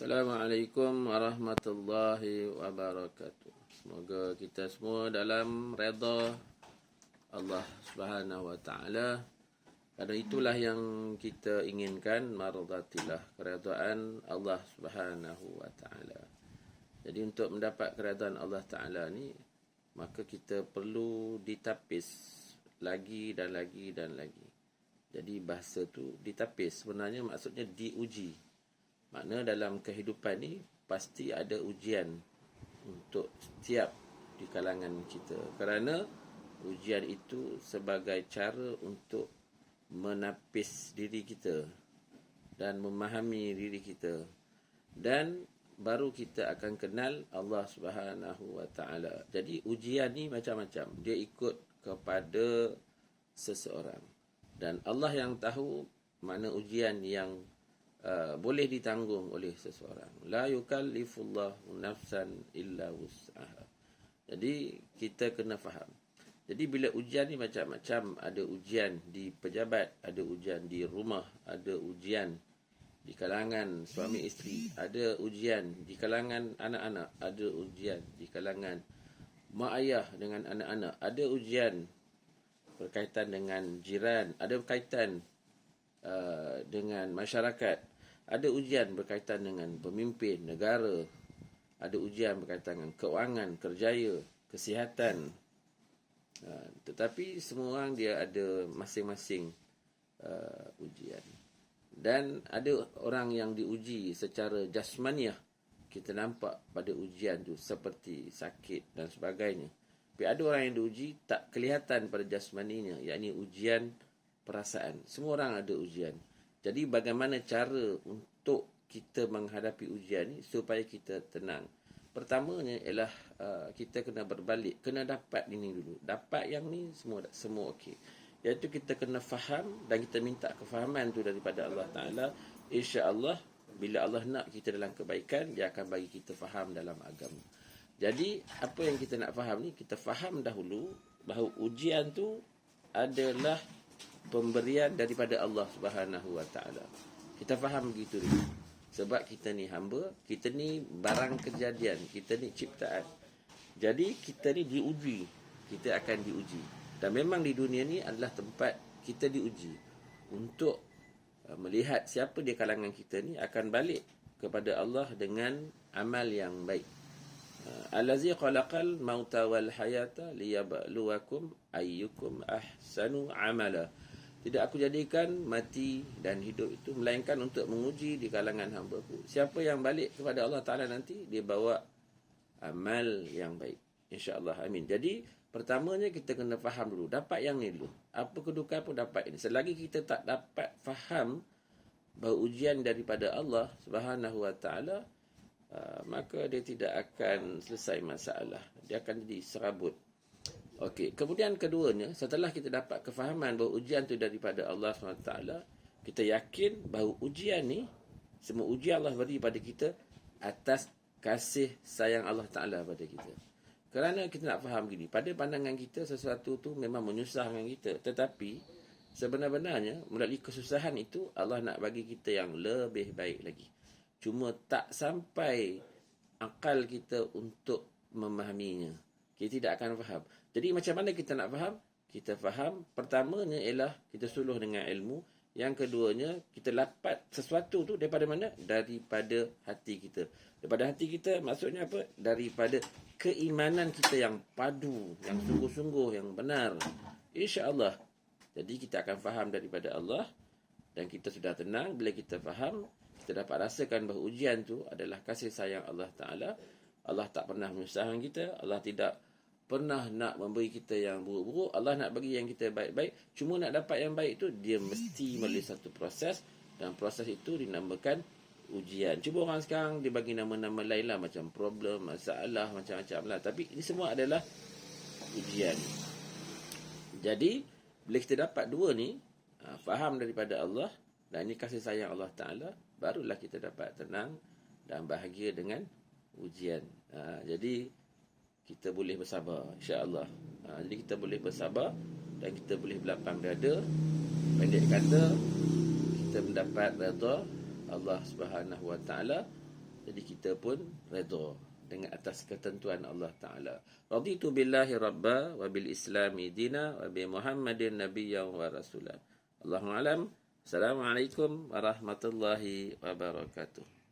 Assalamualaikum warahmatullahi wabarakatuh. Semoga kita semua dalam redha Allah Subhanahu wa taala. Karena itulah yang kita inginkan, mardatillah, keredaan Allah Subhanahu wa taala. Jadi untuk mendapat keredaan Allah taala ni, maka kita perlu ditapis lagi dan lagi dan lagi. Jadi bahasa tu ditapis sebenarnya maksudnya diuji. Makna dalam kehidupan ni pasti ada ujian untuk setiap di kalangan kita. Kerana ujian itu sebagai cara untuk menapis diri kita dan memahami diri kita. Dan baru kita akan kenal Allah Subhanahu wa taala. Jadi ujian ni macam-macam. Dia ikut kepada seseorang. Dan Allah yang tahu mana ujian yang boleh ditanggung oleh seseorang. La yukallifullahu nafsan illa wus'aha. Jadi kita kena faham. Jadi bila ujian ni macam-macam, ada ujian di pejabat, ada ujian di rumah, ada ujian di kalangan suami isteri, ada ujian di kalangan anak-anak, ada ujian di kalangan mak ayah dengan anak-anak, ada ujian berkaitan dengan jiran, ada berkaitan dengan masyarakat. Ada ujian berkaitan dengan pemimpin negara. Ada ujian berkaitan dengan keuangan, kerjaya, kesihatan. Tetapi semua orang dia ada masing-masing ujian. Dan ada orang yang diuji secara jasmaniah. Kita nampak pada ujian tu seperti sakit dan sebagainya. Tapi ada orang yang diuji tak kelihatan pada jasmaninya, yakni ujian perasaan. Semua orang ada ujian. Jadi bagaimana cara untuk kita menghadapi ujian ni supaya kita tenang? Pertamanya ialah kita kena berbalik, kena dapat ini dulu. Dapat yang ni semua okey. Iaitu kita kena faham dan kita minta kefahaman tu daripada Allah Taala. Insya-Allah bila Allah nak kita dalam kebaikan, dia akan bagi kita faham dalam agama. Jadi apa yang kita nak faham ni, kita faham dahulu bahawa ujian tu adalah pemberian daripada Allah Subhanahu wa taala. Kita faham begitu dulu. Sebab kita ni hamba, kita ni barang kejadian, kita ni ciptaan. Jadi kita ni diuji, kita akan diuji. Dan memang di dunia ni adalah tempat kita diuji untuk melihat siapa di kalangan kita ni akan balik kepada Allah dengan amal yang baik. Allazi khalaqal mauta wal hayata liyabluwakum ayyukum ahsanu amala. Tidak aku jadikan mati dan hidup itu melainkan untuk menguji di kalangan hamba-Ku. Siapa yang balik kepada Allah Ta'ala nanti, dia bawa amal yang baik. InsyaAllah. Amin. Jadi, pertamanya kita kena faham dulu. Dapat yang ni dulu. Apa kedudukan pun dapat ini. Selagi kita tak dapat faham bahawa ujian daripada Allah Subhanahu Wa Ta'ala, maka dia tidak akan selesai masalah. Dia akan jadi serabut. Okey, kemudian keduanya, setelah kita dapat kefahaman bahawa ujian itu daripada Allah SWT, kita yakin bahawa ujian ni, semua ujian Allah beri pada kita atas kasih sayang Allah Ta'ala pada kita. Kerana kita nak faham gini, pada pandangan kita sesuatu tu memang menyusahkan kita. Tetapi sebenarnya melalui kesusahan itu Allah nak bagi kita yang lebih baik lagi. Cuma tak sampai akal kita untuk memahaminya. Kita tidak akan faham. Jadi macam mana kita nak faham? Kita faham, pertamanya ialah kita suluh dengan ilmu. Yang keduanya, kita dapat sesuatu tu daripada mana? Daripada hati kita. Daripada hati kita maksudnya apa? Daripada keimanan kita yang padu, yang sungguh-sungguh, yang benar. InsyaAllah. Jadi kita akan faham daripada Allah. Dan kita sudah tenang bila kita faham. Kita dapat rasakan bahawa ujian tu adalah kasih sayang Allah Ta'ala. Allah tak pernah menyusahkan kita. Allah tidak pernah nak memberi kita yang buruk-buruk. Allah nak bagi yang kita baik-baik. Cuma nak dapat yang baik tu, dia mesti melalui satu proses. Dan proses itu dinamakan ujian. Cuba orang sekarang dia bagi nama-nama lain lah. Macam problem, masalah, macam-macam lah. Tapi ini semua adalah ujian. Jadi, bila kita dapat dua ni, faham daripada Allah, dan ini kasih sayang Allah Ta'ala, barulah kita dapat tenang dan bahagia dengan ujian. Jadi kita boleh bersabar, insya-Allah. Jadi kita boleh bersabar dan kita boleh berlapang dada. Pendek kata, kita mendapat redha Allah Subhanahu Wa Taala Jadi kita pun redha dengan atas ketentuan Allah Ta'ala. Raditu billahi rabba wa bil islami dina wa bi Muhammadin nabiyyan wa rasulah. Allahu alam. Assalamualaikum warahmatullahi wabarakatuh.